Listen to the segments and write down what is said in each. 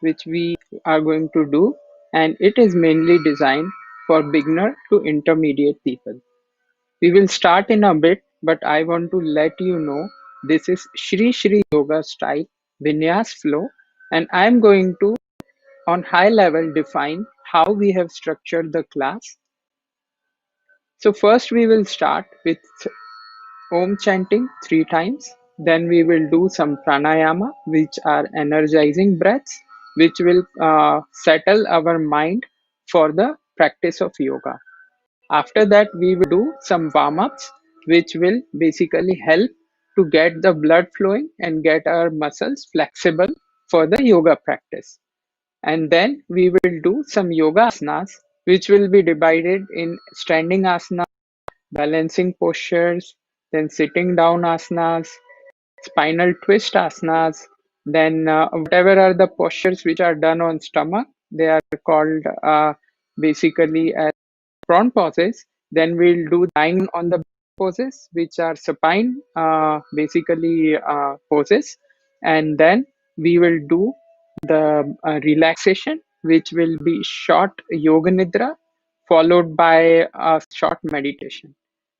which we are going to do, and it is mainly designed for beginner to intermediate people. We will start in a bit, but I want to let you know this is Shri Shri Yoga style Vinyas flow, and I am going to, on high level, define how we have structured the class. So, first, we will start with Om chanting 3 times. Then we will do some pranayama, which are energizing breaths, which will settle our mind for the practice of yoga. After that, we will do some warm ups, which will basically help to get the blood flowing and get our muscles flexible for the yoga practice. And then we will do some yoga asanas, which will be divided in standing asana, balancing postures, then sitting down asanas, spinal twist asanas, then whatever are the postures which are done on stomach, they are called basically as prawn poses. Then we'll do lying on the poses, which are supine basically poses, and then we will do the relaxation, which will be short yoga nidra followed by a short meditation.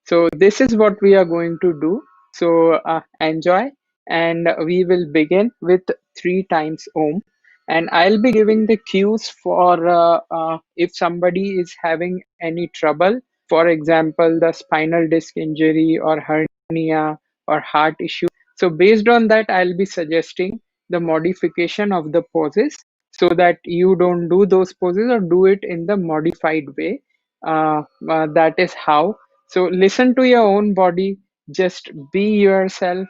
So this is what we are going to do. So enjoy, and we will begin with 3 times Om. And I'll be giving the cues for if somebody is having any trouble, for example, the spinal disc injury or hernia or heart issue. So based on that, I'll be suggesting the modification of the poses so that you don't do those poses or do it in the modified way. That is how. So listen to your own body, just be yourself,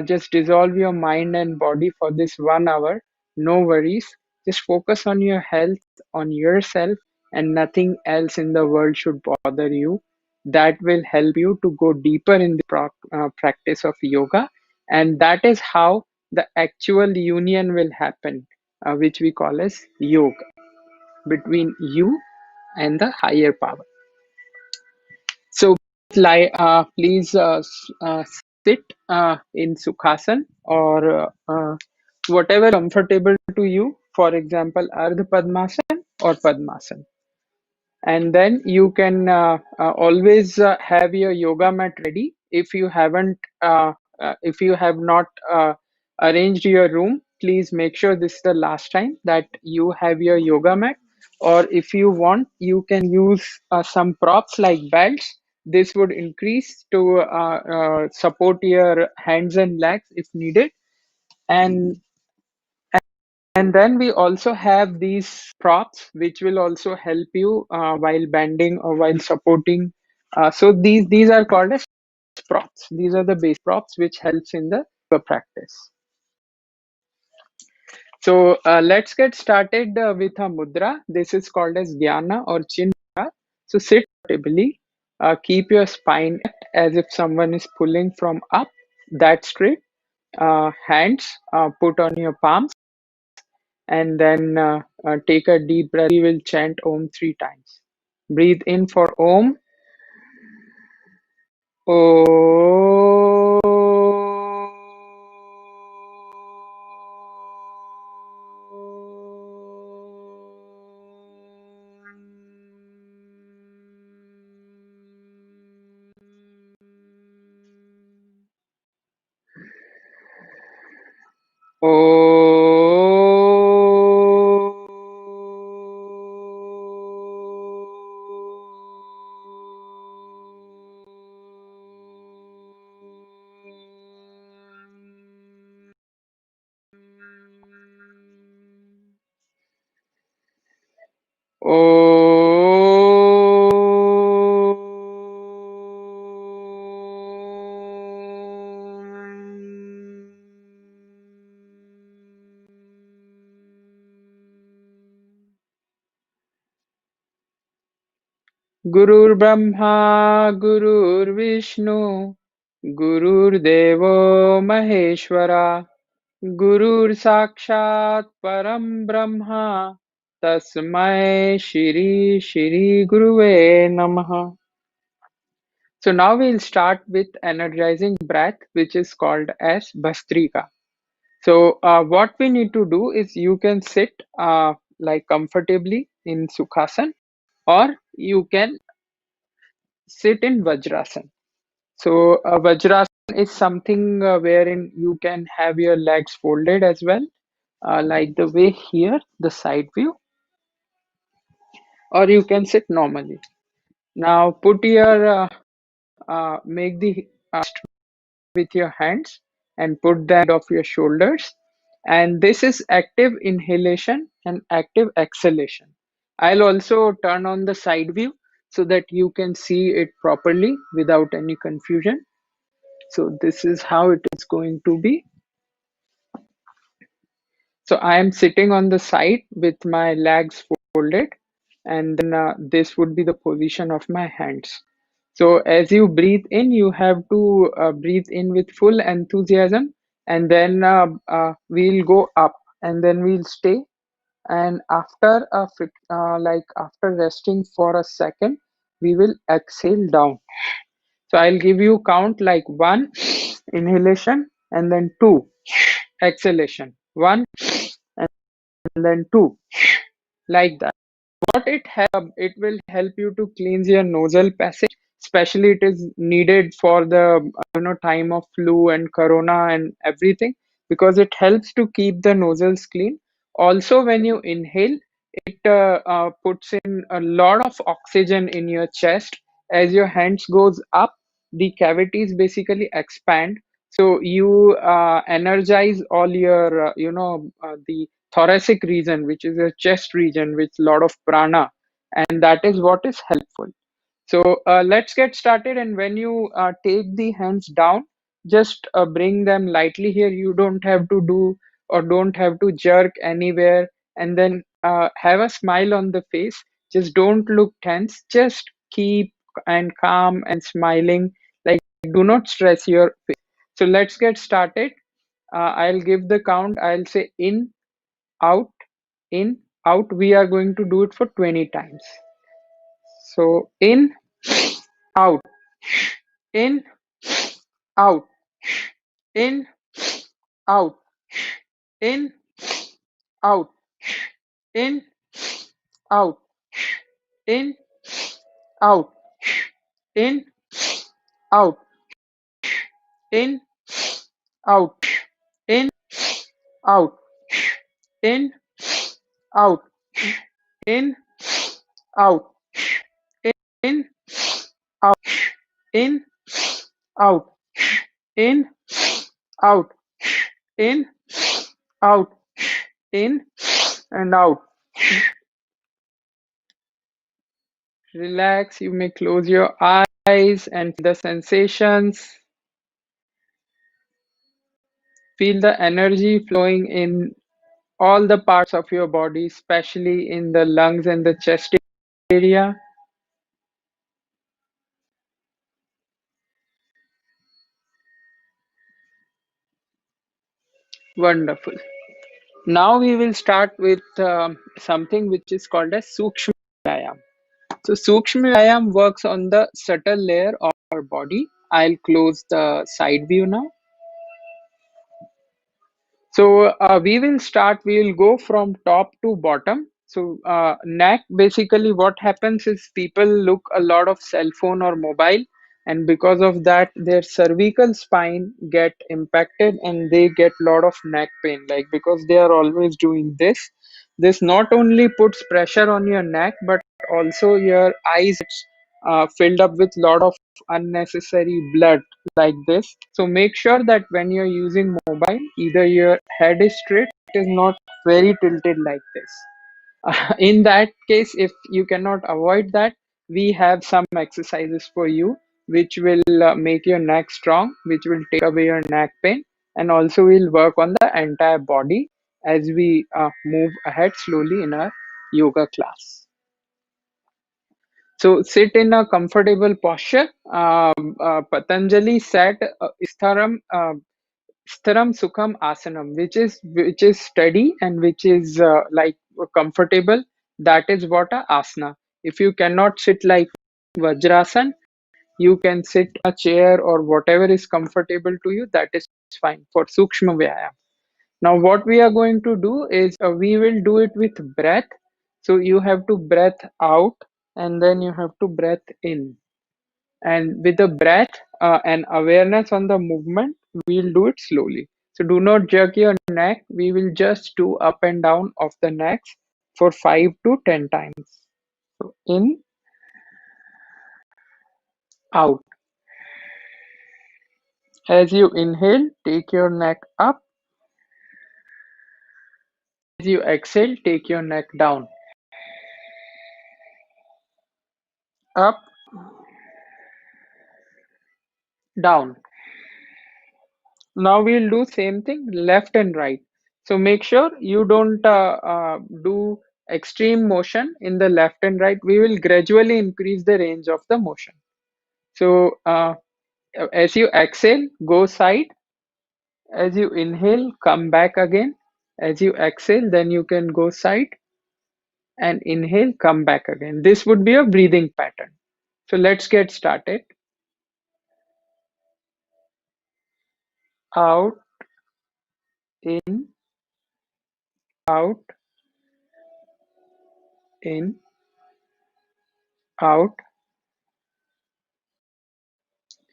just dissolve your mind and body for this 1 hour. No worries. Just focus on your health, on yourself, and nothing else in the world should bother you. That will help you to go deeper in the practice of yoga. And that is how the actual union will happen, which we call as yoga, between you and the higher power. So, please sit in Sukhasan or whatever comfortable to you. For example, Ardha Padmasan or Padmasan. And then you can always have your yoga mat ready. If you have not arranged your room, please make sure this is the last time that you have your yoga mat. Or if you want, you can use some props like belts. This would increase to support your hands and legs if needed. And and then we also have these props, which will also help you while bending or while supporting. So these are called as props. These are the base props which helps in the yoga practice. So let's get started with a mudra. This is called as Jnana or Chin mudra. So sit comfortably. Keep your spine as if someone is pulling from up, that straight. Hands put on your palms, and then take a deep breath. We will chant Om 3 times. Breathe in for Om. Om. Gurur Brahma, Gurur Vishnu, Gurur Devo Maheshwara, Gurur Sakshat Param Brahma, Tasmai Shri Shri Guruve Namaha. So now we'll start with energizing breath, which is called as Bhastrika. So what we need to do is you can sit like comfortably in Sukhasana, or you can sit in Vajrasana. So Vajrasana is something wherein you can have your legs folded as well, like the way here, the side view, or you can sit normally. Now put your make the with your hands and put them of your shoulders, and this is active inhalation and active exhalation. I'll also turn on the side view so that you can see it properly without any confusion. So this is how it is going to be. So I am sitting on the side with my legs folded, and then this would be the position of my hands. So as you breathe in, you have to breathe in with full enthusiasm, and then we'll go up, and then we'll stay. And after like after resting for a second, we will exhale down. So I'll give you count like one inhalation, and then two exhalation. One and then two, like that. What it will help you to cleanse your nasal passage, especially it is needed for the time of flu and corona and everything, because it helps to keep the nostrils clean. Also when you inhale, it puts in a lot of oxygen in your chest. As your hands goes up, the cavities basically expand, so you energize all your the thoracic region, which is a chest region with lot of prana, and that is what is helpful. So let's get started. And when you take the hands down, just bring them lightly here. You don't have to do or don't have to jerk anywhere. And then have a smile on the face. Just don't look tense. Just keep and calm and smiling. Like, do not stress your face. So let's get started. I'll give the count. I'll say in, out, in, out. We are going to do it for 20 times. So in, out, in, out, in, out, in, out, in, out, in, out, in, out, in, out, in, out, in, out, in, out, in, out, in, out, in, out, in, out, in, and out. Relax. You may close your eyes and feel the sensations. Feel the energy flowing in all the parts of your body, especially in the lungs and the chest area. Wonderful. Now we will start with something which is called as Sukshma Vyayam. So Sukshma Vyayam works on the subtle layer of our body. I'll close the side view now. So we will start, we will go from top to bottom. So neck, basically what happens is people look a lot of cell phone or mobile, and because of that their cervical spine get impacted and they get lot of neck pain, like because they are always doing this. This not only puts pressure on your neck, but also your eyes filled up with lot of unnecessary blood like this. So make sure that when you're using mobile, either your head is straight, it is not very tilted like this. In that case, if you cannot avoid that, we have some exercises for you which will make your neck strong, which will take away your neck pain, and also will work on the entire body as we move ahead slowly in our yoga class. So sit in a comfortable posture. Patanjali said stharam, stharam sukham asanam, which is steady and which is like comfortable. That is what a asana. If you cannot sit like Vajrasan, you can sit a chair or whatever is comfortable to you. That is fine for Sukshma Vyayam. Now what we are going to do is we will do it with breath. So you have to breath out and then you have to breath in. And with the breath and awareness on the movement, we'll do it slowly. So do not jerk your neck. We will just do up and down of the necks for 5 to 10 times. So in, out. As you inhale, take your neck up. As you exhale, take your neck down. Up, down. Now we'll do same thing left and right. So make sure you don't do extreme motion in the left and right. We will gradually increase the range of the motion. So as you exhale, go side. As you inhale, come back again. As you exhale, then you can go side and inhale, come back again. This would be a breathing pattern. So let's get started. Out, in, out, in, out,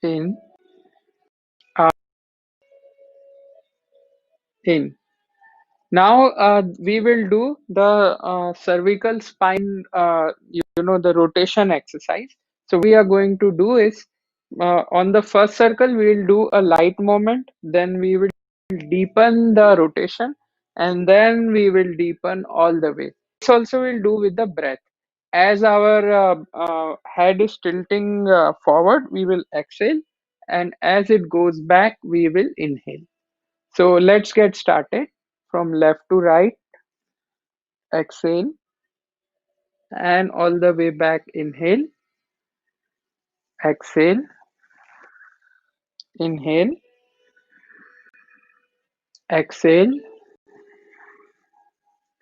in, out, in. Now we will do the cervical spine, the rotation exercise. So we are going to do is on the first circle, we will do a light movement, then we will deepen the rotation, and then we will deepen all the way. This also we'll do with the breath. As our head is tilting forward, we will exhale, and as it goes back, we will inhale. So let's get started from left to right. Exhale and all the way back. Inhale, exhale, inhale, exhale,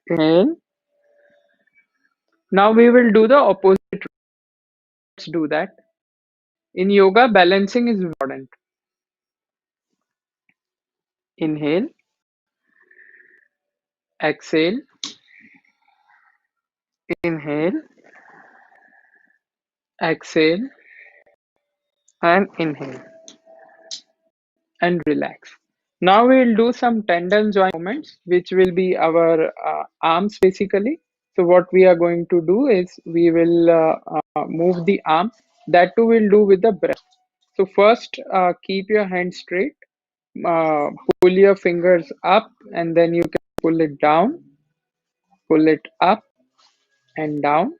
inhale. Now we will do the opposite. Let's do that. In yoga, balancing is important. Inhale, exhale, inhale, exhale, and inhale, and relax. Now we will do some tendon joint movements, which will be our arms basically. So what we are going to do is we will move the arm. That too we'll do with the breath. So first, keep your hand straight. Uh, Pull your fingers up, and then you can pull it down. Pull it up and down,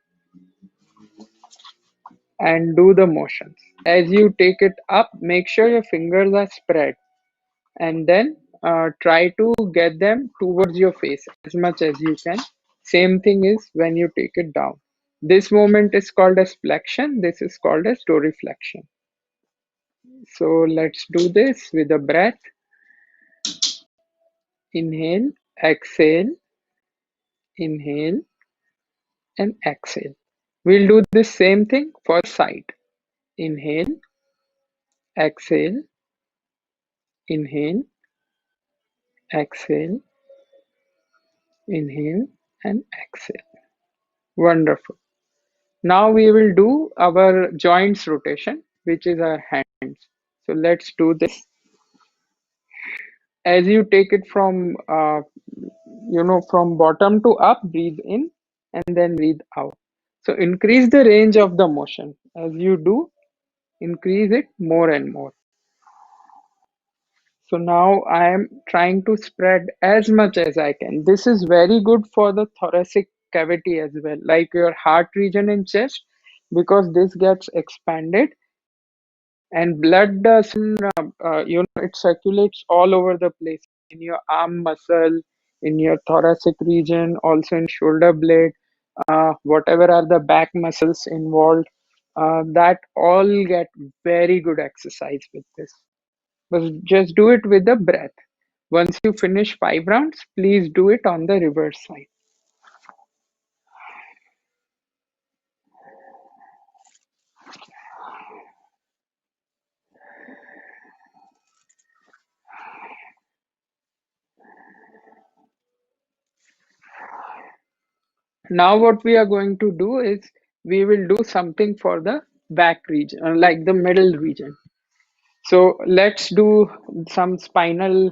and do the motions. As you take it up, make sure your fingers are spread, and then try to get them towards your face as much as you can. Same thing is when you take it down. This movement is called as flexion. This is called as dorsiflexion. So let's do this with a breath. Inhale, exhale, inhale, and exhale. We'll do the same thing for side. Inhale, exhale, inhale, exhale, inhale, and exhale. Wonderful. Now we will do our joints rotation, which is our hands. So let's do this. As you take it from from bottom to up, breathe in and then breathe out. So increase the range of the motion. As you do, increase it more and more. So now I am trying to spread as much as I can. This is very good for the thoracic cavity as well, like your heart region and chest, because this gets expanded and blood does it circulates all over the place, in your arm muscle, in your thoracic region, also in shoulder blade, whatever are the back muscles involved, that all get very good exercise with this. But just do it with the breath. Once you finish 5 rounds, please do it on the reverse side. Now what we are going to do is we will do something for the back region, like the middle region. So let's do some spinal,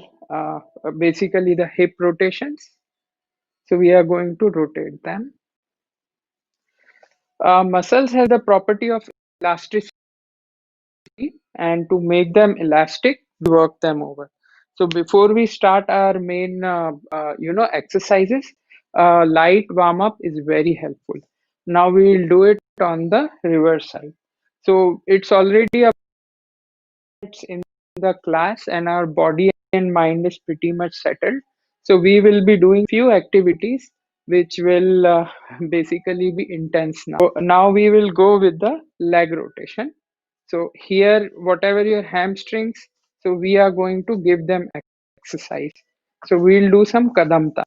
basically the hip rotations. So we are going to rotate them. Muscles have the property of elasticity, and to make them elastic, we work them over. So before we start our main, exercises, light warm up is very helpful. Now we will do it on the reverse side. So it's already a in the class, and our body and mind is pretty much settled. So we will be doing few activities which will basically be intense now. So now we will go with the leg rotation. So here, whatever your hamstrings, so we are going to give them exercise. So we'll do some kadamta.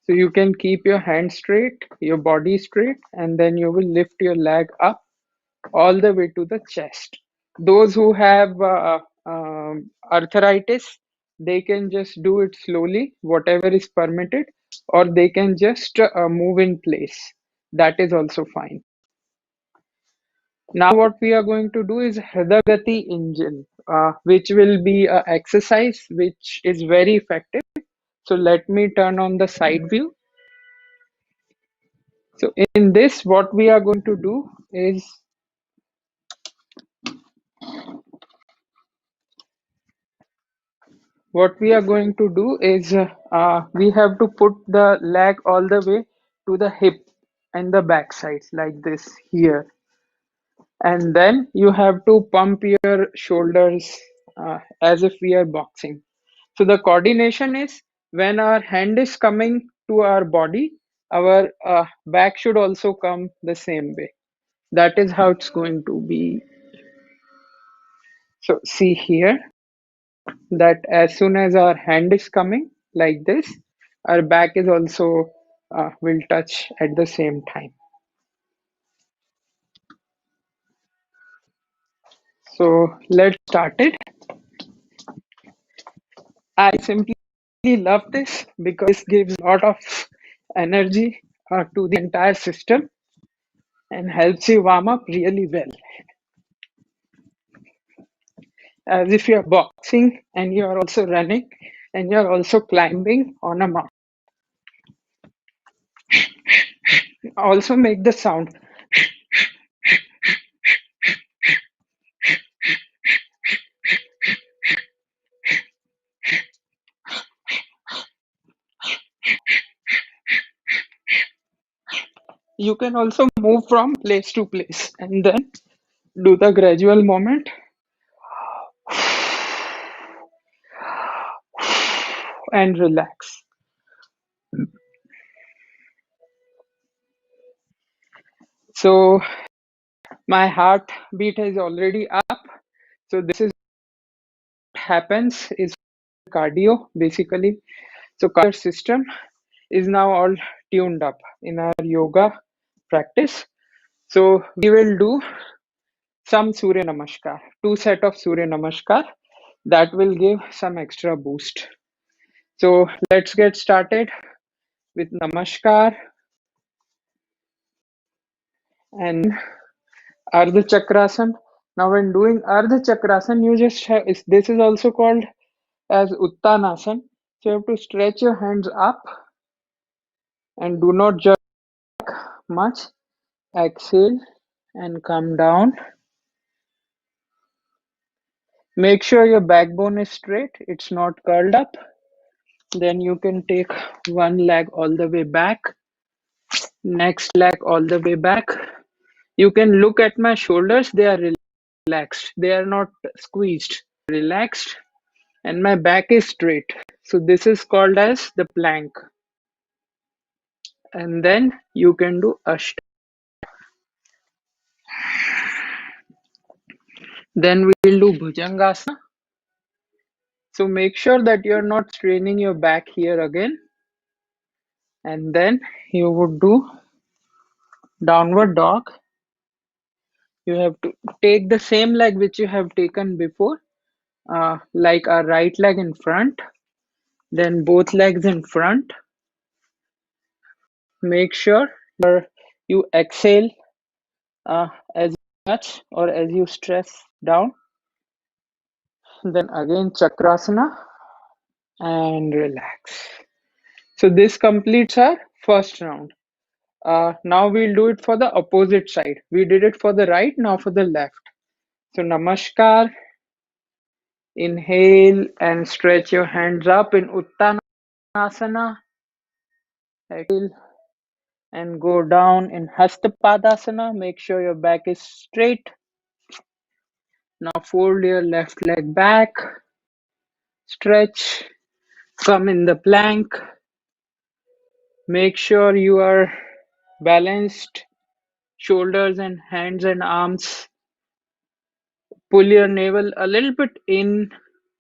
So you can keep your hand straight, your body straight, and then you will lift your leg up all the way to the chest. Those who have arthritis, they can just do it slowly, whatever is permitted, or they can just move in place. That is also fine. Now what we are going to do is Hridagati engine, which will be an exercise which is very effective. So let me turn on the side view. So in this, what we are going to do is we have to put the leg all the way to the hip and the back side like this here, and then you have to pump your shoulders as if we are boxing. So the coordination is when our hand is coming to our body, our back should also come the same way. That is how it's going to be. So see here that as soon as our hand is coming like this, our back is also will touch at the same time. So let's start it. I simply love this because this gives a lot of energy to the entire system and helps you warm up really well. As if you're boxing and you're also running and you're also climbing on a mountain. Also make the sound. You can also move from place to place and then do the gradual movement and relax. So my heartbeat is already up. So this is what happens is cardio basically. So cardio system is now all tuned up in our yoga practice. So we will do some Surya Namaskar, two set of Surya Namaskar that will give some extra boost. So let's get started with Namaskar and Ardha Chakrasan. Now when doing Ardha Chakrasan, you just have, this is also called as Uttanasan. So you have to stretch your hands up and do not jerk much. Exhale and come down. Make sure your backbone is straight, it's not curled up. Then you can take one leg all the way back, next leg all the way back. You can look at my shoulders, they are relaxed, they are not squeezed, relaxed, and my back is straight. So this is called as the plank. And then you can do Ashta. Then we will do Bhujangasana. So make sure that you're not straining your back here again. And then you would do downward dog. You have to take the same leg which you have taken before, like our right leg in front, then both legs in front, Make sure you exhale as much or as you stress down. Then again Chakrasana and relax. So this completes our first round. Now we'll do it for the opposite side. We did it for the right, now for the left. So Namaskar, inhale and stretch your hands up in Uttanasana. Exhale and go down in Hastapadasana. Make sure your back is straight. Now fold your left leg back, stretch, come in the plank. Make sure you are balanced, shoulders and hands and arms. Pull your navel a little bit in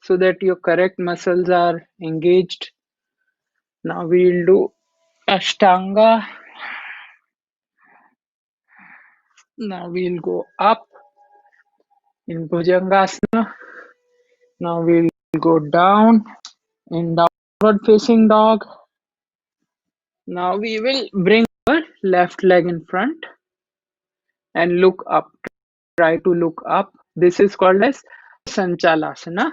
so that your correct muscles are engaged. Now we'll do Ashtanga. Now we'll go up in Bhujangasana. Now we'll go down in downward facing dog. Now we will bring our left leg in front and look up. Try to look up. This is called as Sanchalasana.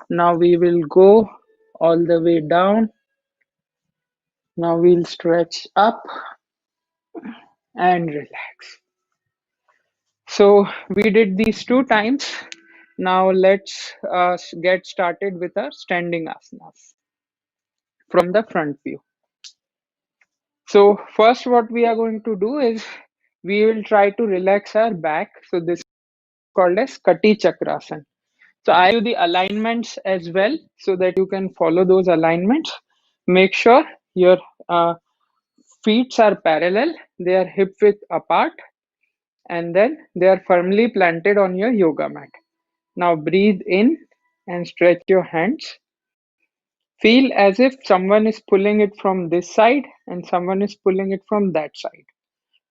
Now we will go all the way down. Now we'll stretch up and relax. So we did these 2 times. Now let's get started with our standing asanas from the front view. So first what we are going to do is we will try to relax our back. So this is called as Kati Chakrasana. So I do the alignments as well so that you can follow those alignments. Make sure your feet are parallel, they are hip width apart, and then they are firmly planted on your yoga mat. Now breathe in and stretch your hands. Feel as if someone is pulling it from this side and someone is pulling it from that side,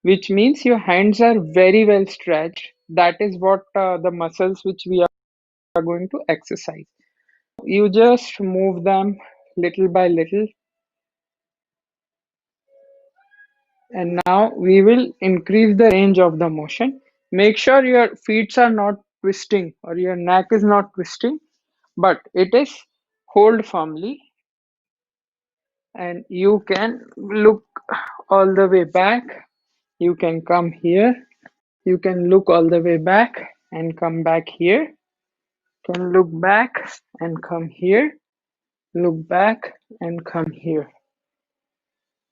which means your hands are very well stretched. That is what the muscles which we are going to exercise. You just move them little by little. And now we will increase the range of the motion. Make sure your feet are not twisting or your neck is not twisting, but it is hold firmly. And you can look all the way back. You can come here. You can look all the way back and come back here. Can look back and come here. Look back and come here.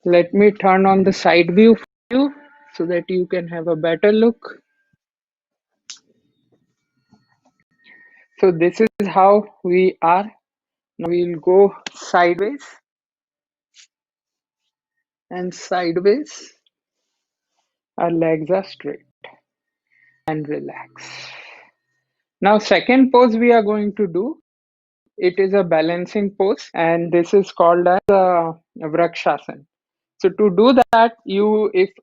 Let me turn on the side view for you so that you can have a better look. So this is how we are. Now we'll go sideways and sideways. Our legs are straight and relax. Now second pose we are going to do. It is a balancing pose and this is called as Vrakshasana. So to do that,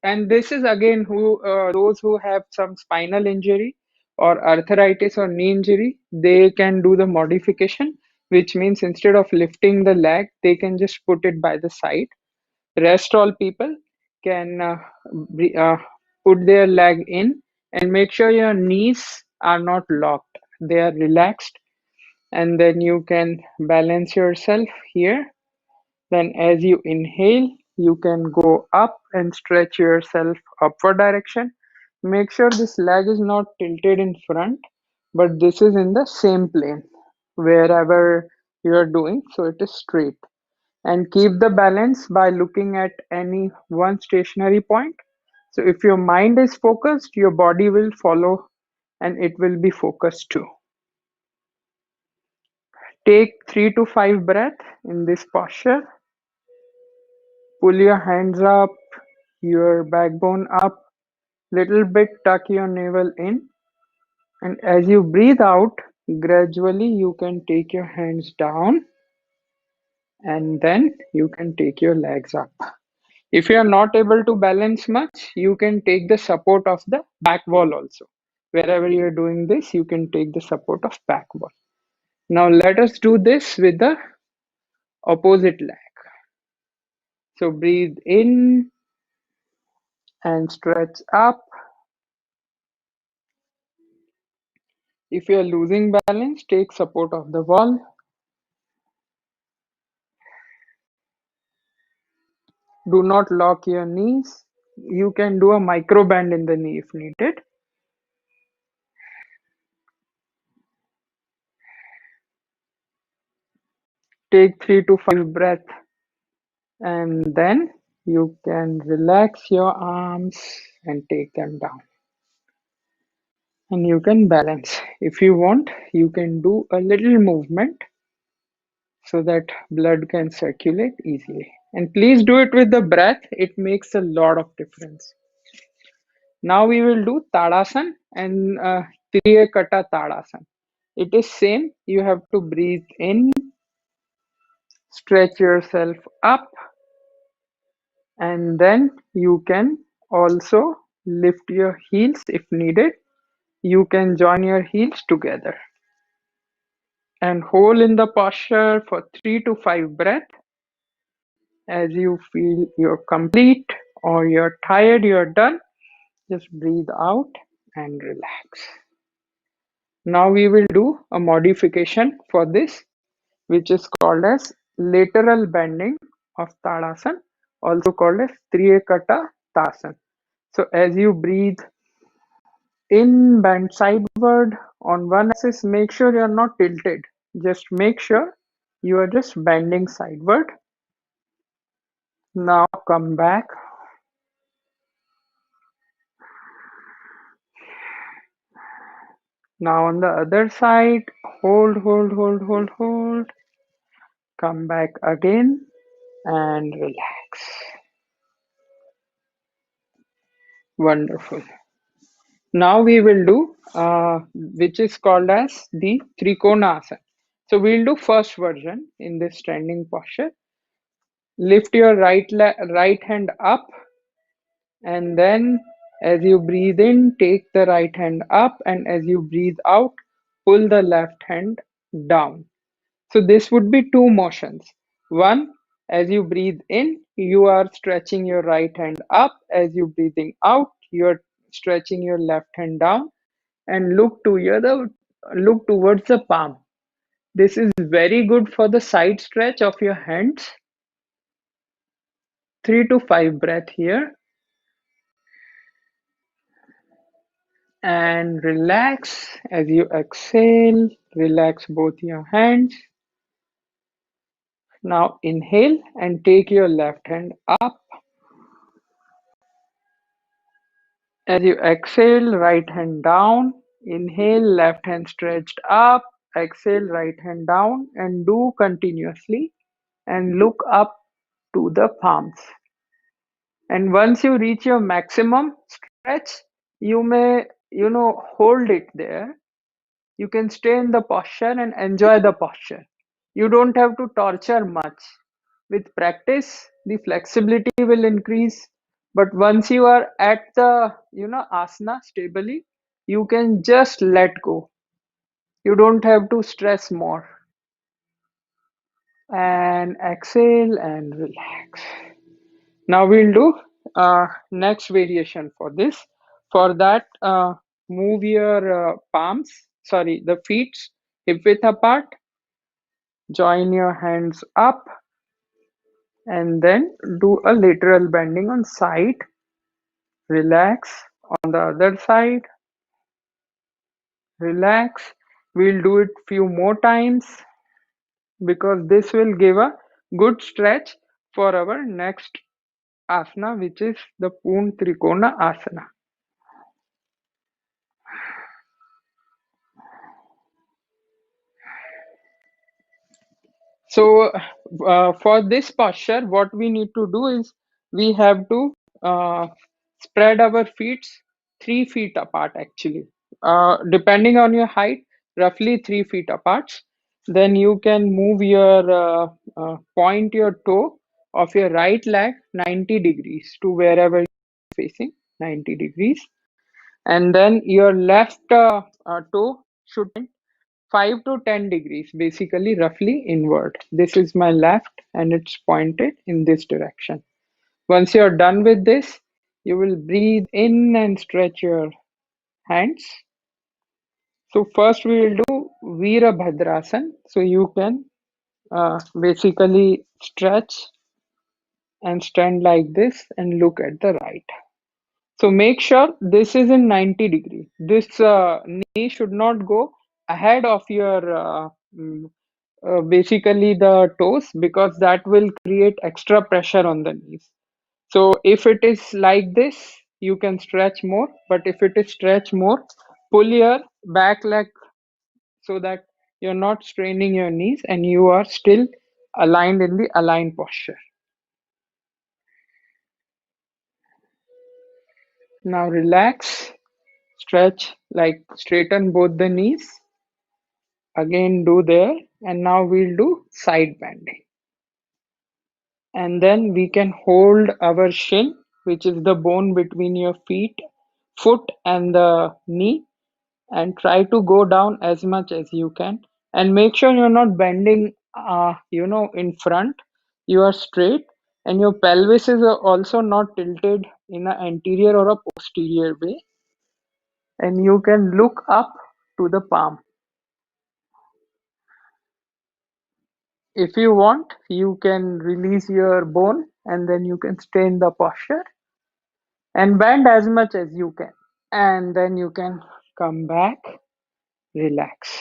and this is again those who have some spinal injury or arthritis or knee injury, they can do the modification, which means instead of lifting the leg, they can just put it by the side. Rest all people can put their leg in and make sure your knees are not locked. They are relaxed, and then you can balance yourself here. Then as you inhale, you can go up and stretch yourself upward direction. Make sure this leg is not tilted in front, but this is in the same plane wherever you are doing, so it is straight. And keep the balance by looking at any one stationary point. So if your mind is focused, your body will follow and it will be focused too. Take 3 to 5 breaths in this posture. Pull your hands up, your backbone up, little bit tuck your navel in. And as you breathe out, gradually you can take your hands down and then you can take your legs up. If you are not able to balance much, you can take the support of the back wall also. Wherever you are doing this, you can take the support of back wall. Now let us do this with the opposite leg. So breathe in and stretch up. If you are losing balance, take support of the wall. Do not lock your knees. You can do a micro bend in the knee if needed. Take 3 to 5 breaths, and then you can relax your arms and take them down. And you can balance. If you want, you can do a little movement so that blood can circulate easily. And please do it with the breath. It makes a lot of difference. Now we will do Tadasana and Triyakata Tadasana. It is same. You have to breathe in, stretch yourself up, and then you can also lift your heels if needed. You can join your heels together and hold in the posture for 3 to 5 breaths. As you feel you're complete or you're tired, you're done, just breathe out and relax. Now we will do a modification for this, which is called as lateral bending of Tadasana, also called as Triyakata Tasana. So as you breathe in, bend sideward on one axis, make sure you're not tilted. Just make sure you are just bending sideward. Now come back. Now on the other side, hold, hold, hold, hold, hold. Come back again and relax. Wonderful. Now we will do which is called as the Trikona Asana. So we'll do first version in this standing posture. Lift your right hand up, and then as you breathe in, take the right hand up, and as you breathe out, pull the left hand down. So this would be two motions. One, as you breathe in, you are stretching your right hand up. As you breathing out, you are stretching your left hand down and look towards the palm. This is very good for the side stretch of your hands. 3 to 5 breath here. And relax as you exhale. Relax both your hands. Now inhale and take your left hand up. As you exhale, right hand down. Inhale, left hand stretched up. Exhale, right hand down, and do continuously and look up to the palms. And once you reach your maximum stretch, you may, hold it there. You can stay in the posture and enjoy the posture. You don't have to torture much. With practice, the flexibility will increase. But once you are at the, asana stably, you can just let go. You don't have to stress more. And exhale and relax. Now we'll do next variation for this. For that, move your the feet hip width apart. Join your hands up and then do a lateral bending on side. Relax on the other side. Relax. We'll do it few more times because this will give a good stretch for our next asana, which is the Poon Trikona Asana. So for this posture, what we need to do is we have to uh, spread our feet 3 feet apart actually. Depending on your height, roughly 3 feet apart. Then you can move your point your toe of your right leg 90 degrees to wherever you're facing 90 degrees. And then your left toe should 5 to 10 degrees, basically roughly inward. This is my left and it's pointed in this direction. Once you're done with this, you will breathe in and stretch your hands. So first we will do Virabhadrasana. So you can basically stretch and stand like this and look at the right. So make sure this is in 90 degree. This knee should not go ahead of your basically the toes, because that will create extra pressure on the knees. So if it is like this, you can stretch more, but if it is stretch more, pull your back leg so that you're not straining your knees and you are still aligned in the aligned posture. Now relax, stretch, like straighten both the knees. Again do there, and now we'll do side bending. And then we can hold our shin, which is the bone between your foot and the knee, and try to go down as much as you can. And make sure you're not bending, in front. You are straight, and your pelvis is also not tilted in an anterior or a posterior way. And you can look up to the palm. If you want, you can release your bone and then you can stay in the posture and bend as much as you can. And then you can come back, relax.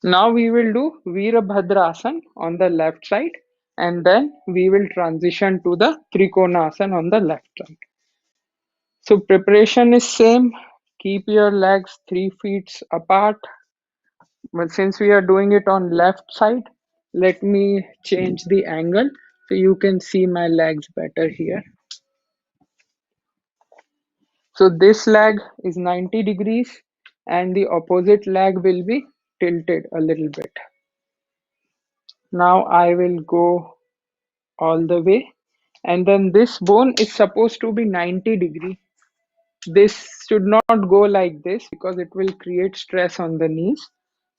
Now we will do Virabhadrasana on the left side, and then we will transition to the Trikonasana on the left side. So preparation is same. Keep your legs 3 feet apart. But since we are doing it on left side, let me change the angle so you can see my legs better here. So this leg is 90 degrees and the opposite leg will be tilted a little bit. Now I will go all the way, and then this bone is supposed to be 90 degree. This should not go like this because it will create stress on the knees.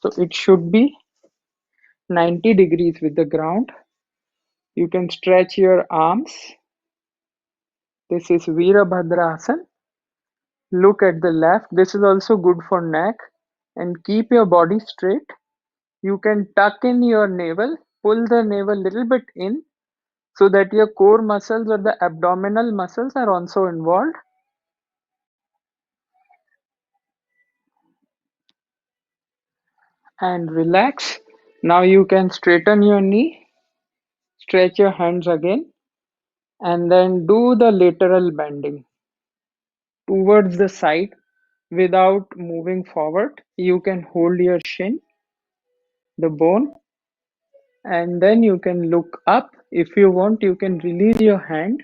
So it should be 90 degrees with the ground. You can stretch your arms. This is Virabhadrasana. Look at the left. This is also good for neck. And keep your body straight. You can tuck in your navel, pull the navel a little bit in so that your core muscles or the abdominal muscles are also involved. And relax. Now you can straighten your knee, stretch your hands again, and then do the lateral bending towards the side without moving forward. You can hold your shin, the bone, and then you can look up. If you want, you can release your hand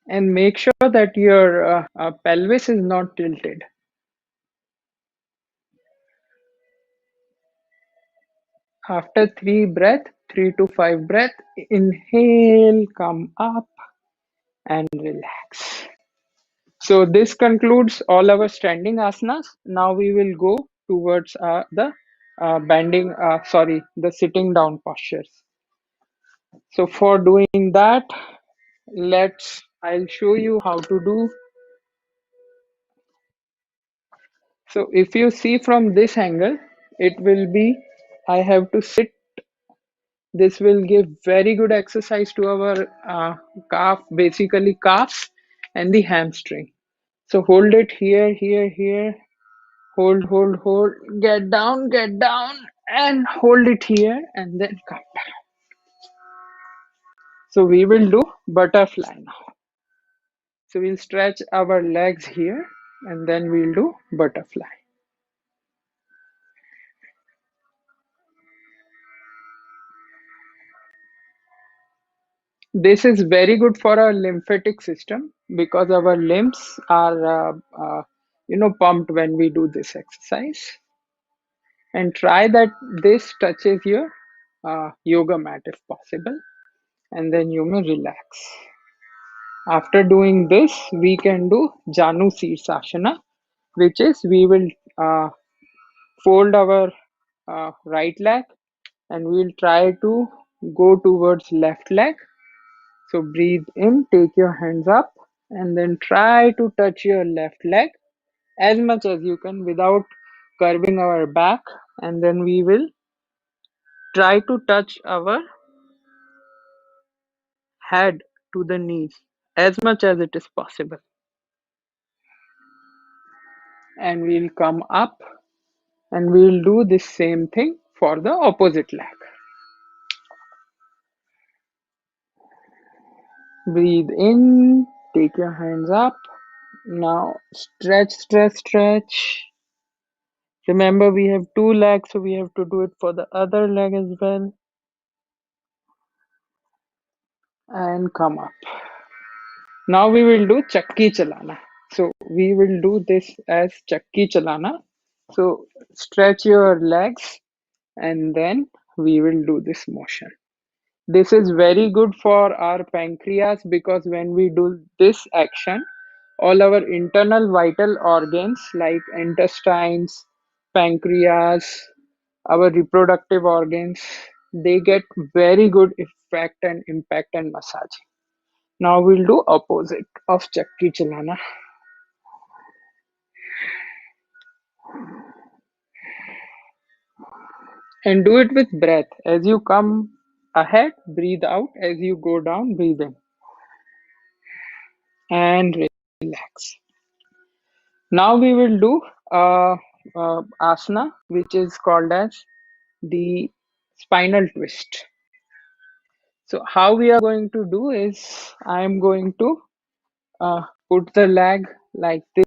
and make sure that your pelvis is not tilted. After 3 to 5 breath, inhale, come up and relax. So this concludes all our standing asanas. Now we will go towards the the sitting down postures. So for doing that, I'll show you how to do. So if you see from this angle, it will be, I have to sit. This will give very good exercise to our calf, basically calves and the hamstring. So hold it here, here, here. Hold. Get down, and hold it here, and then come back. So we will do butterfly now. So we'll stretch our legs here, and then we'll do butterfly. This is very good for our lymphatic system because our limbs are, pumped when we do this exercise. And try that this touches your yoga mat if possible, and then you may relax. After doing this, we can do Janu Sirsasana, which is we will fold our right leg, and we'll try to go towards left leg. So breathe in, take your hands up, and then try to touch your left leg as much as you can without curving our back. And then we will try to touch our head to the knees as much as it is possible. And we'll come up and we'll do the same thing for the opposite leg. Breathe in, take your hands up. Now stretch, stretch, stretch. Remember, we have two legs, so we have to do it for the other leg as well. And come up. Now we will do Chakki Chalana. So we will do this as Chakki Chalana. So stretch your legs and then we will do this motion. This is very good for our pancreas because when we do this action, all our internal vital organs like intestines, pancreas, our reproductive organs, they get very good effect and impact and massage. Now we'll do opposite of Chakki Chalana. And do it with breath. As you come ahead, breathe out. As you go down, breathe in. And relax. Now we will do asana, which is called as the spinal twist. So how we are going to do is, I am going to put the leg like this,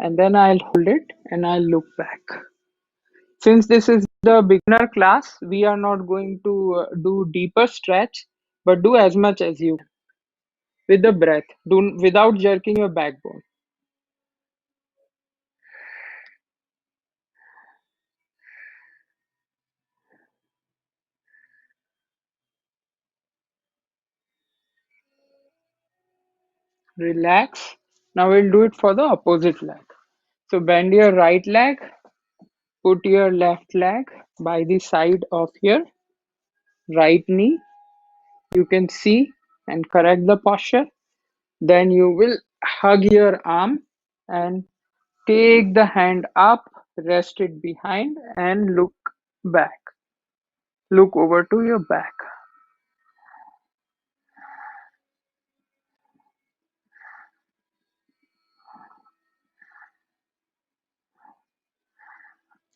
and then I'll hold it and I'll look back. Since this is the beginner class, we are not going to do deeper stretch, but do as much as you can with the breath, do without jerking your backbone. Relax. Now we'll do it for the opposite leg. So bend your right leg, put your left leg by the side of your right knee. You can see and correct the posture. Then you will hug your arm and take the hand up, rest it behind, and look back. Look over to your back.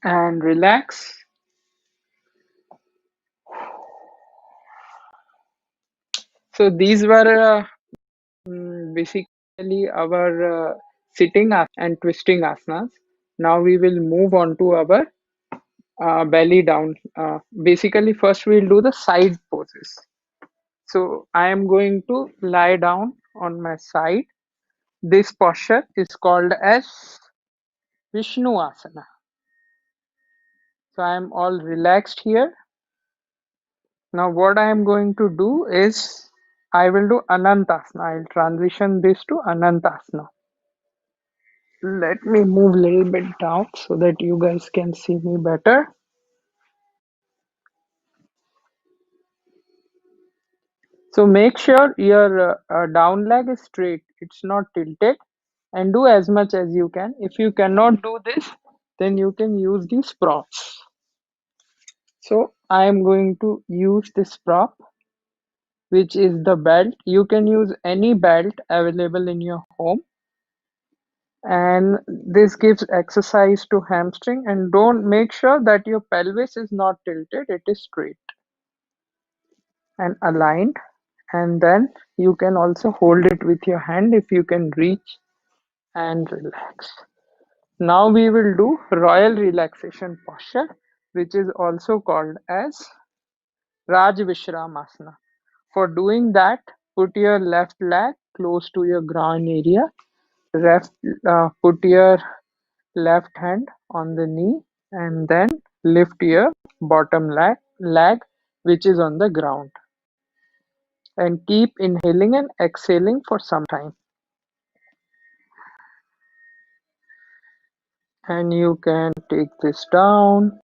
And relax. So these were basically our sitting and twisting asanas. Now we will move on to our belly down. Basically, first we'll do the side poses. So I am going to lie down on my side. This posture is called as Vishnu Asana. So I am all relaxed here. Now what I am going to do is I will do Anantasana. I'll transition this to Anantasana. Let me move a little bit down so that you guys can see me better. So make sure your down leg is straight, it's not tilted, and do as much as you can. If you cannot do this, then you can use these props. So I am going to use this prop, which is the belt. You can use any belt available in your home. And this gives exercise to hamstring, and don't make sure that your pelvis is not tilted, it is straight and aligned. And then you can also hold it with your hand if you can reach, and relax. Now we will do royal relaxation posture, which is also called as Raj Vishramasana. For doing that, put your left leg close to your groin area. Put your left hand on the knee and then lift your bottom leg which is on the ground, and keep inhaling and exhaling for some time. And you can take this down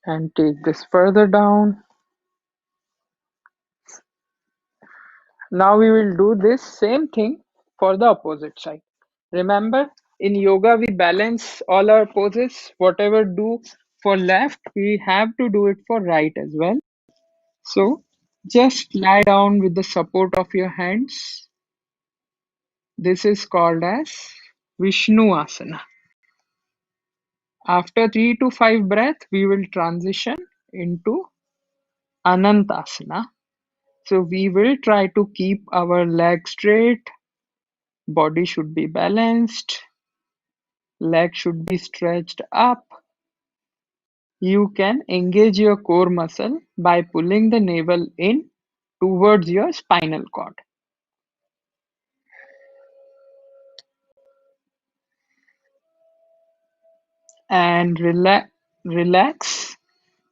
and take this further down. Now we will do this same thing for the opposite side. Remember, in yoga we balance all our poses. Whatever do for left, we have to do it for right as well. So just lie down with the support of your hands. This is called as Vishnu Asana. After 3 to 5 breaths, we will transition into Anantasana. So we will try to keep our legs straight, body should be balanced, legs should be stretched up. You can engage your core muscle by pulling the navel in towards your spinal cord. And relax.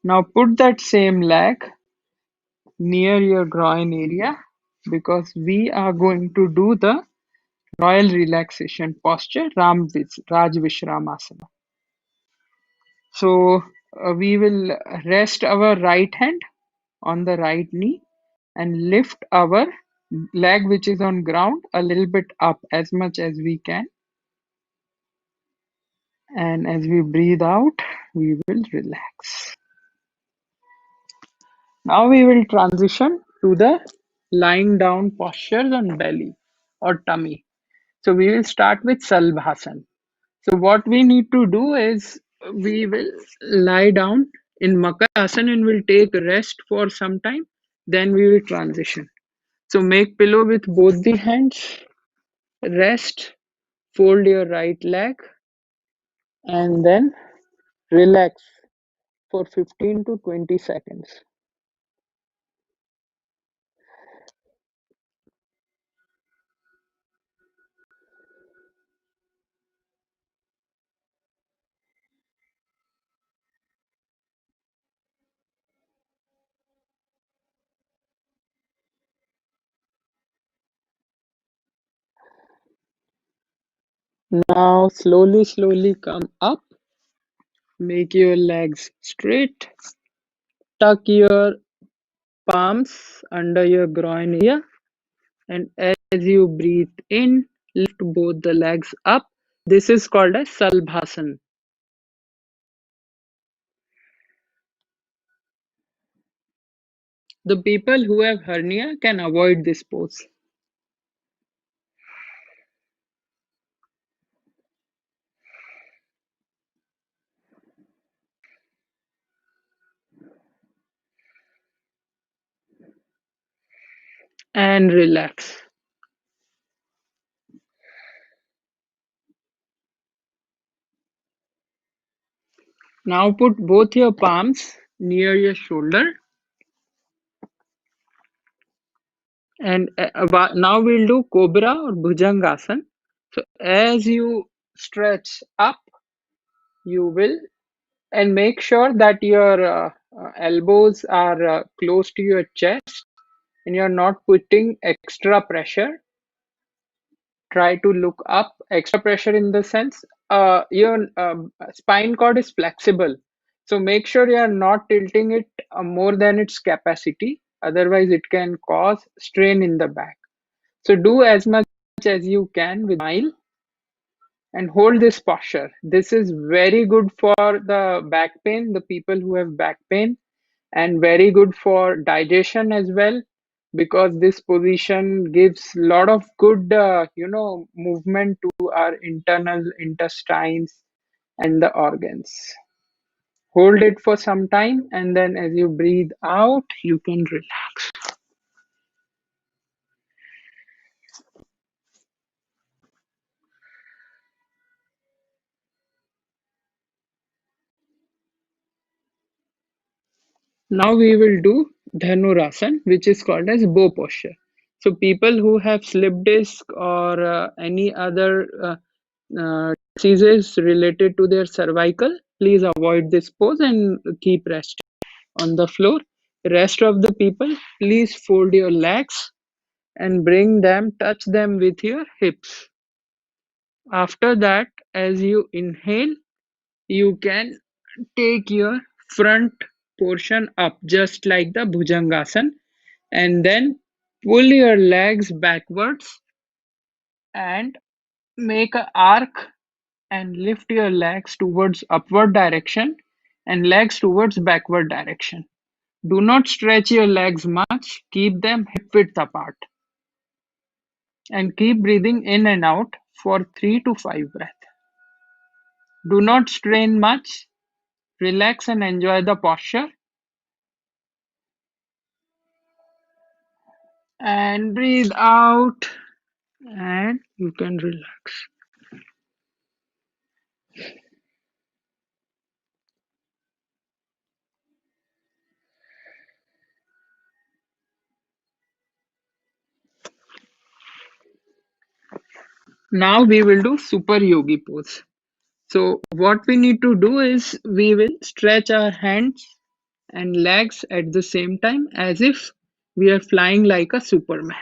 Now put that same leg near your groin area because we are going to do the royal relaxation posture, Raj Vishramasana. So we will rest our right hand on the right knee and lift our leg which is on ground a little bit up as much as we can. And as we breathe out, we will relax. Now we will transition to the lying down postures on belly or tummy. So we will start with Salbhasan. So what we need to do is we will lie down in Makasana and we'll take rest for some time. Then we will transition. So make pillow with both the hands, rest, fold your right leg, and then relax for 15 to 20 seconds. Now slowly come up, make your legs straight, tuck your palms under your groin area, and as you breathe in, lift both the legs up. This is called as Salbhasan. The people who have hernia can avoid this pose. And relax. Now put both your palms near your shoulder and now we'll do Cobra or Bhujangasana. So as you stretch up, you will and make sure that your elbows are close to your chest and you're not putting extra pressure. Try to look up. Extra pressure in the sense your spine cord is flexible, so make sure you are not tilting it more than its capacity, otherwise it can cause strain in the back. So do as much as you can with smile and hold this posture. This is very good for the back pain, the people who have back pain, and very good for digestion as well, because this position gives a lot of good movement to our internal intestines and the organs. Hold it for some time and then as you breathe out you can relax. Now we will do Dhanurasana, which is called as bow posture. So people who have slip disc or any other diseases related to their cervical, please avoid this pose and keep resting on the floor. Rest of the people, please fold your legs and bring them, touch them with your hips. After that, as you inhale, you can take your front portion up just like the Bhujangasana and then pull your legs backwards and make a arc and lift your legs towards upward direction and legs towards backward direction. Do not stretch your legs much, keep them hip width apart and keep breathing in and out for 3 to 5 breaths. Do not strain much, relax and enjoy the posture and breathe out and you can relax. Now we will do super yogi pose. So what we need to do is we will stretch our hands and legs at the same time as if we are flying like a Superman.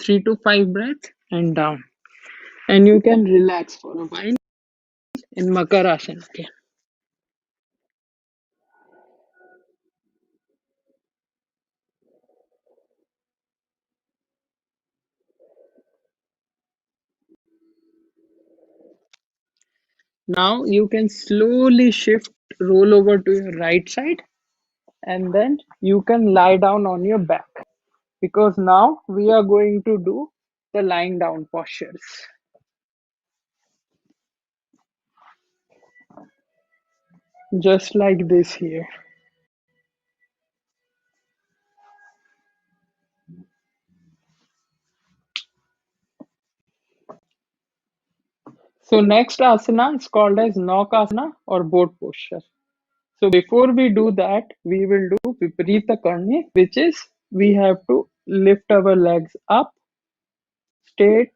3 to 5 breaths and down. And you can relax for a while in Makarasana again. Now you can slowly shift, roll over to your right side, and then you can lie down on your back because now we are going to do the lying down postures, just like this here. So next asana is called as Naukasana or boat posture. So before we do that, we will do Viparita Karni, which is we have to lift our legs up, straight.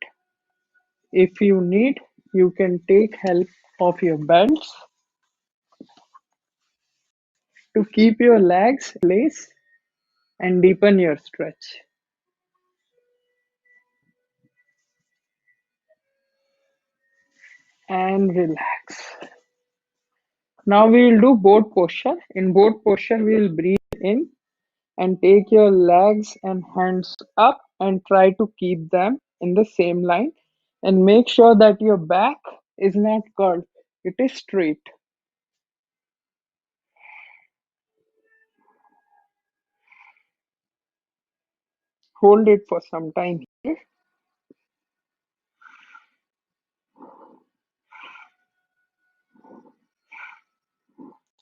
If you need, you can take help of your belts to keep your legs in place and deepen your stretch and relax. Now we will do boat posture. In boat posture, we will breathe in and take your legs and hands up and try to keep them in the same line and make sure that your back is not curled, it is straight. Hold it for some time here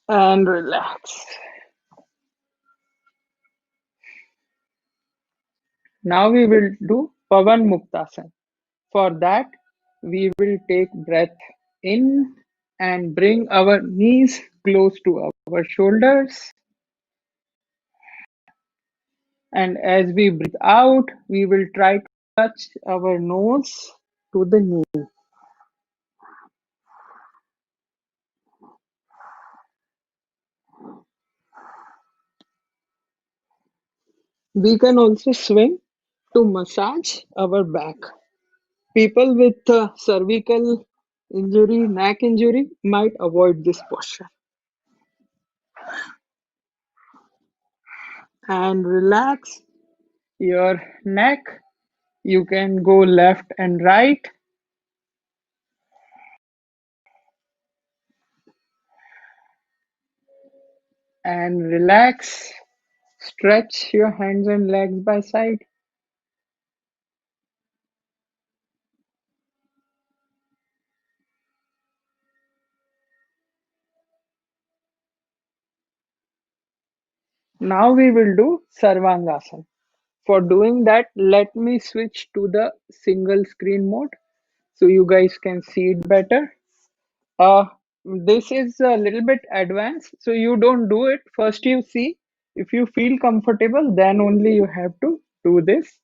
and relax. Now we will do Pavan Muktasana. For that, we will take breath in and bring our knees close to our shoulders. And as we breathe out, we will try to touch our nose to the knee. We can also swing to massage our back. People with cervical injury, neck injury might avoid this posture. And relax your neck. You can go left and right and relax. Stretch your hands and legs by side. Now we will do Sarvangasana. For doing that, let me switch to the single screen mode so you guys can see it better. Uh, this is a little bit advanced, so you don't do it. First, you see if you feel comfortable, then only you have to do this.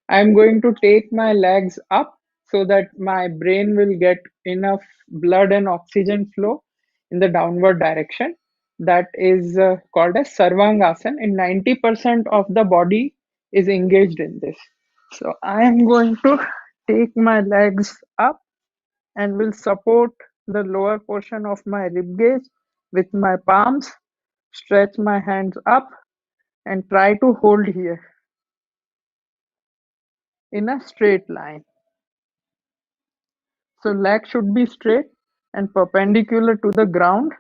I'm going to take my legs up so that my brain will get enough blood and oxygen flow in the downward direction. that is called as Sarvangasana, and 90% of the body is engaged in this. So I am going to take my legs up and will support the lower portion of my rib cage with my palms, stretch my hands up and try to hold here in a straight line. So leg should be straight and perpendicular to the ground.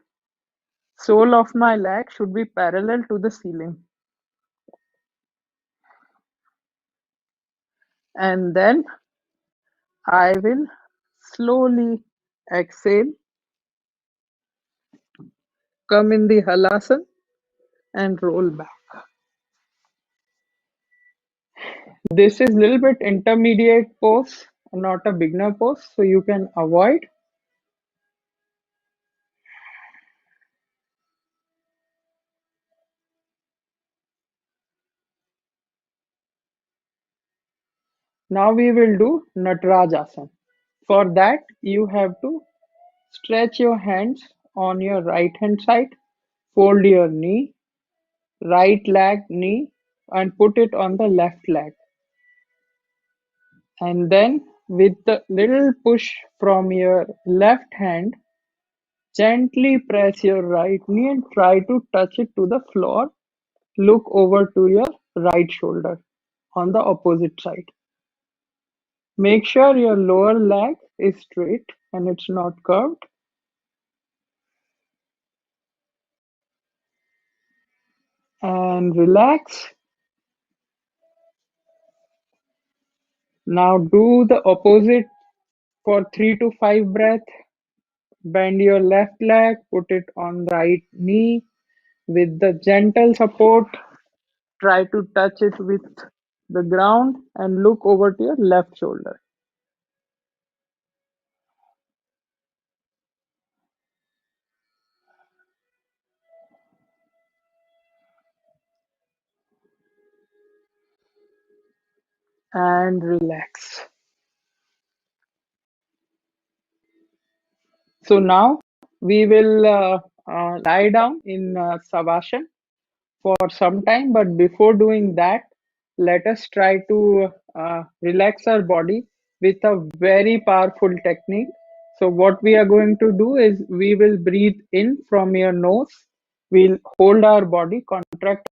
Sole of my leg should be parallel to the ceiling. And then I will slowly exhale, come in the halasana and roll back. This is little bit intermediate pose, not a beginner pose, so you can avoid. Now we will do Natarajasana. For that, you have to stretch your hands on your right hand side, fold your knee, right leg, knee, and put it on the left leg. And then with the little push from your left hand, gently press your right knee and try to touch it to the floor. Look over to your right shoulder on the opposite side. Make sure your lower leg is straight and it's not curved. And relax. Now do the opposite for 3 to 5 breaths. Bend your left leg, put it on right knee with the gentle support. Try to touch it with the ground and look over to your left shoulder. And relax. So now we will lie down in Savasana for some time, but before doing that, let us try to relax our body with a very powerful technique. So what we are going to do is we will breathe in from your nose. We'll hold our body, contract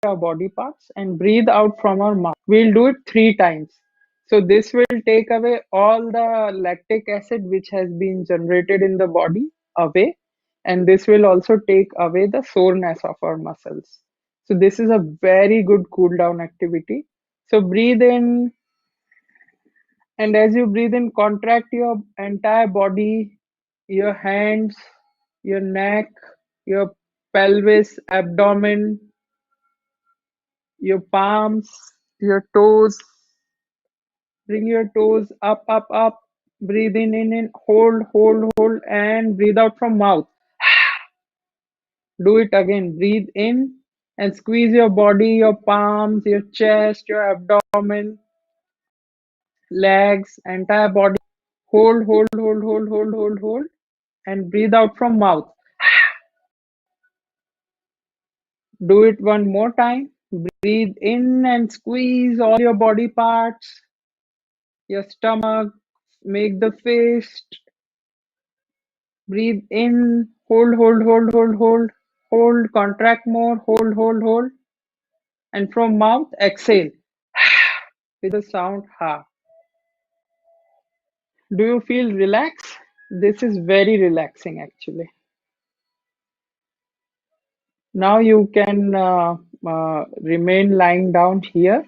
our body parts and breathe out from our mouth. We'll do it 3 times. So this will take away all the lactic acid which has been generated in the body away, and this will also take away the soreness of our muscles. So this is a very good cool down activity. So breathe in, and as you breathe in, contract your entire body, your hands, your neck, your pelvis, abdomen, your palms, your toes. Bring your toes up, up, up. Breathe in, hold, hold, hold, and breathe out from mouth. Do it again. Breathe in and squeeze your body, your palms, your chest, your abdomen, legs, entire body. Hold, hold, hold, hold, hold, hold, hold, and breathe out from mouth. Do it one more time. Breathe in and squeeze all your body parts, your stomach, make the fist. Breathe in, hold, hold, hold, hold, hold, hold, contract more, hold, hold, hold, and from mouth exhale with the sound ha. Do you feel relaxed? This is very relaxing actually. Now you can remain lying down here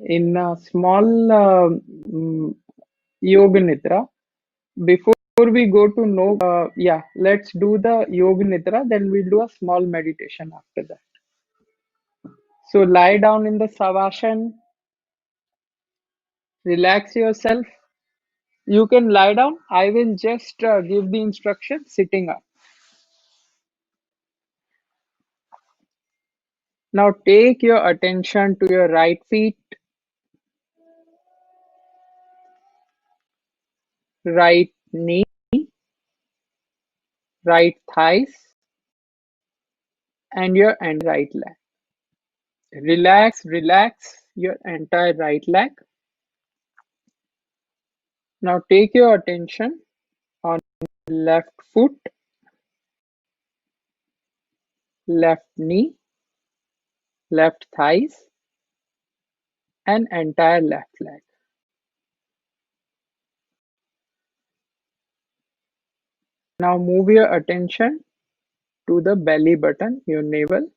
in a small yoga nidra. Before we go to no, yeah, let's do the yoga nidra. Then we'll do a small meditation after that. So lie down in the Savasana, relax yourself. You can lie down. I will just give the instruction sitting up. Now take your attention to your right feet, right knee, right thighs, and your right leg. Relax your entire right leg. Now take your attention on left foot, left knee, left thighs, and entire left leg. Now move your attention to the belly button, your navel.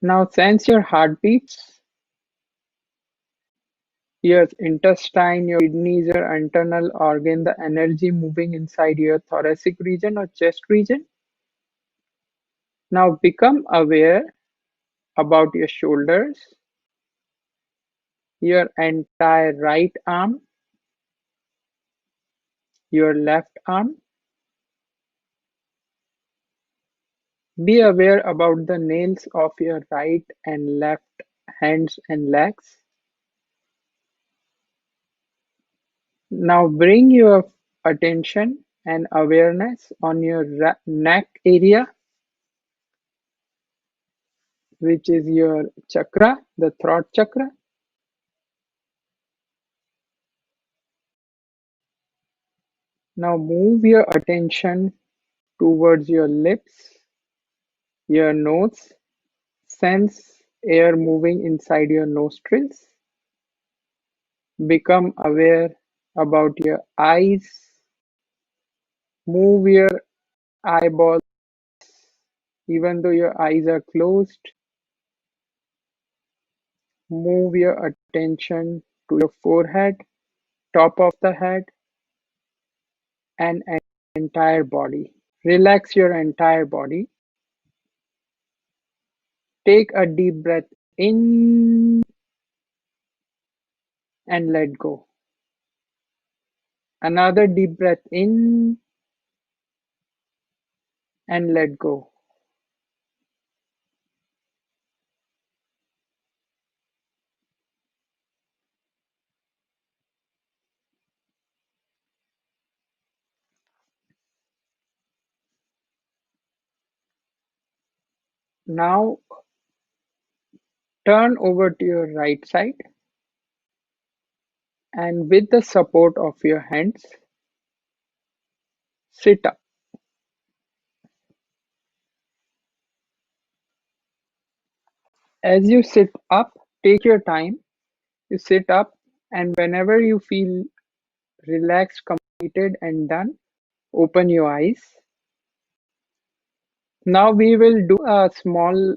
Now sense your heartbeats, your intestine, your kidneys, your internal organ, the energy moving inside your thoracic region or chest region. Now become aware about your shoulders, your entire right arm, your left arm. Be aware about the nails of your right and left hands and legs. Now bring your attention and awareness on your neck area, which is your chakra, the throat chakra. Now move your attention towards your lips, your nose. Sense air moving inside your nostrils. Become aware about your eyes. Move your eyeballs even though your eyes are closed. Move your attention to your forehead, top of the head, and entire body. Relax your entire body. Take a deep breath in and let go. Another deep breath in and let go. Now turn over to your right side and with the support of your hands, sit up. As you sit up, take your time. You sit up, and whenever you feel relaxed, completed, and done, open your eyes. Now we will do a small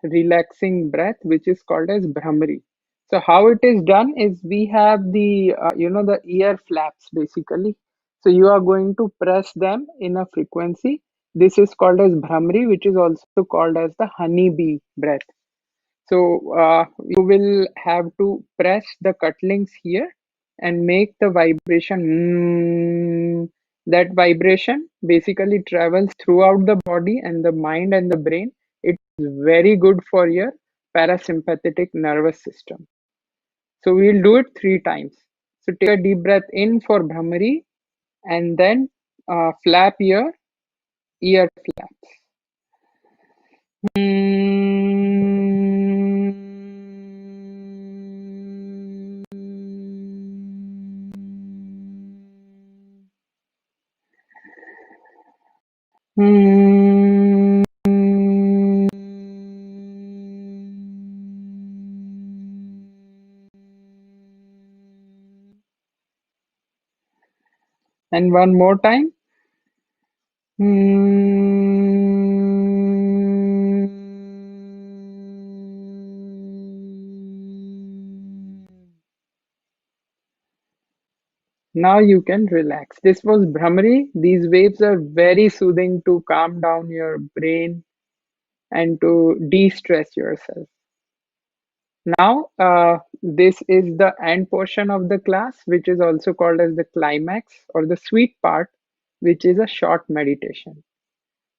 relaxing breath, which is called as Bhramari. So how it is done is we have the the ear flaps basically. So you are going to press them in a frequency. This is called as Bhramari, which is also called as the honeybee breath. So you will have to press the cutlings here and make the vibration. That vibration basically travels throughout the body and the mind and the brain. It's very good for your parasympathetic nervous system. So we'll do it 3 times. So take a deep breath in for Bhramari and then flap your ear flaps. And one more time. Now you can relax. This was Bhramari. These waves are very soothing to calm down your brain and to de-stress yourself. Now, this is the end portion of the class, which is also called as the climax or the sweet part, which is a short meditation.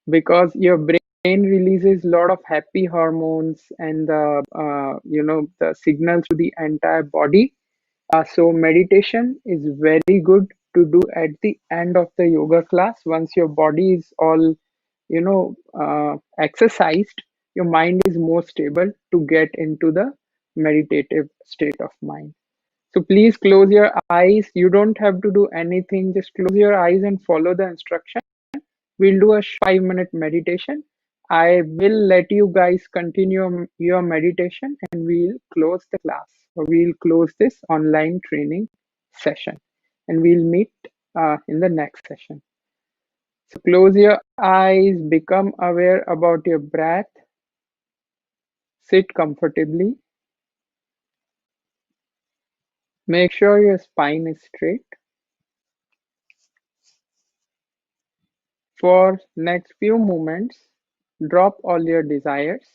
Because your brain releases a lot of happy hormones and the signals to the entire body. So meditation is very good to do at the end of the yoga class once your body is all exercised, your mind is more stable to get into the meditative state of mind. So please close your eyes. You don't have to do anything. Just close your eyes and follow the instruction. We'll do a 5-minute meditation. I will let you guys continue your meditation and we'll close the class. Or we'll close this online training session and we'll meet in the next session. So close your eyes, become aware about your breath, sit comfortably, make sure your spine is straight. For next few moments, drop all your desires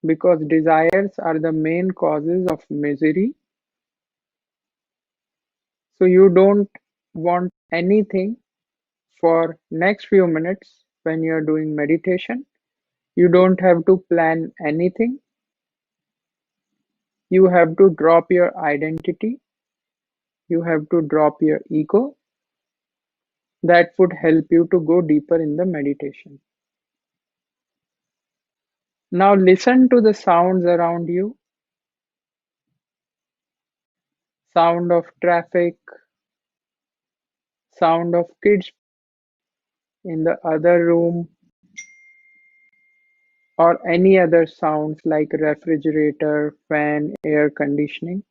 because desires are the main causes of misery. So you don't want anything for next few minutes when you're doing meditation. You don't have to plan anything. You have to drop your identity. You have to drop your ego. That would help you to go deeper in the meditation. Now listen to the sounds around you. Sound of traffic, sound of kids in the other room, or any other sounds like refrigerator, fan, air conditioning.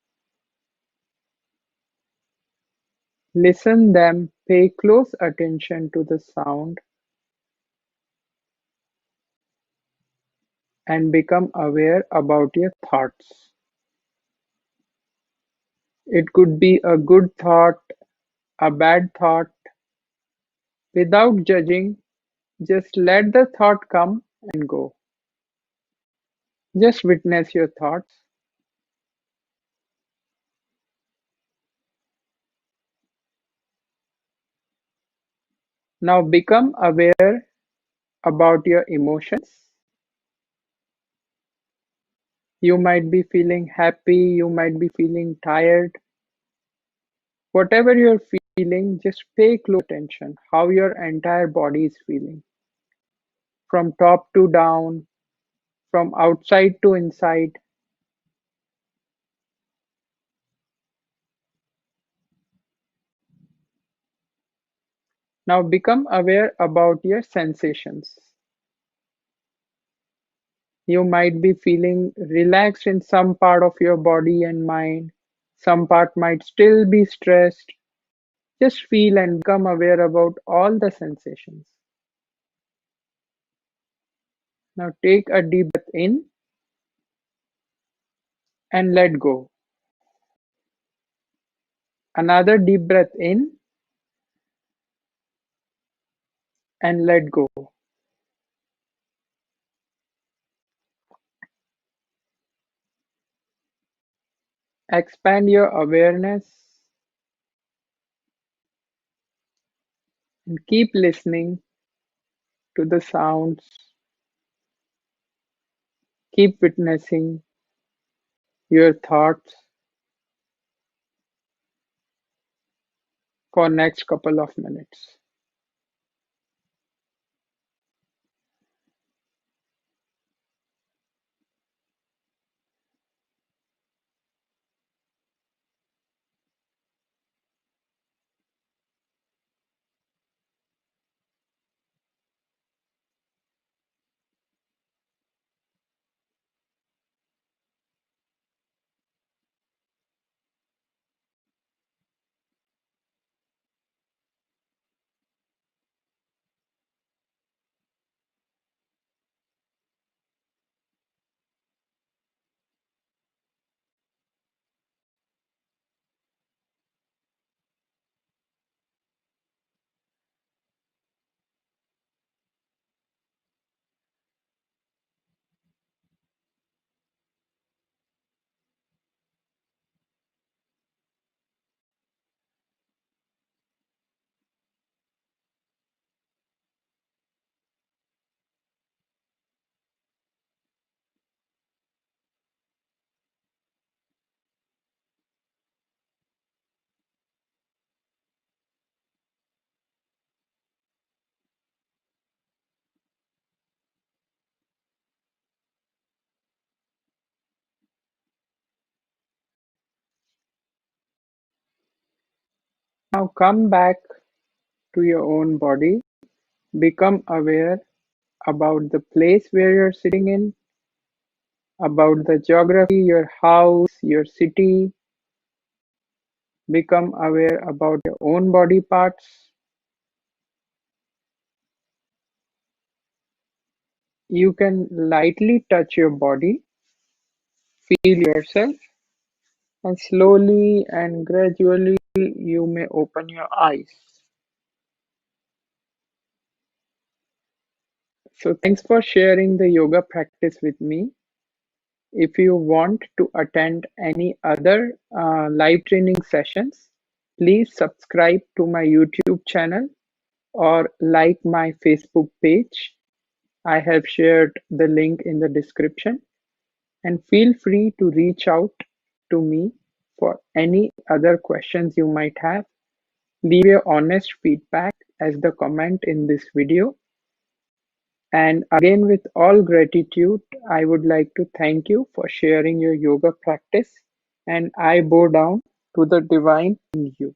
Listen them, pay close attention to the sound and become aware about your thoughts. It could be a good thought, a bad thought. Without judging, just let the thought come and go. Just witness your thoughts. Now become aware about your emotions. You might be feeling happy, you might be feeling tired. Whatever you're feeling, just pay close attention how your entire body is feeling. From top to down, from outside to inside. Now become aware about your sensations. You might be feeling relaxed in some part of your body and mind. Some part might still be stressed. Just feel and become aware about all the sensations. Now take a deep breath in and let go. Another deep breath in and let go. Expand your awareness and keep listening to the sounds. Keep witnessing your thoughts for next couple of minutes. Now come back to your own body. Become aware about the place where you're sitting in, about the geography, your house, your city. Become aware about your own body parts. You can lightly touch your body, feel yourself, and slowly and gradually you may open your eyes. So, thanks for sharing the yoga practice with me. If you want to attend any other live training sessions, please subscribe to my YouTube channel or like my Facebook page. I have shared the link in the description, and feel free to reach out to me for any other questions you might have. Leave your honest feedback as the comment in this video. And again, with all gratitude, I would like to thank you for sharing your yoga practice, and I bow down to the divine in you.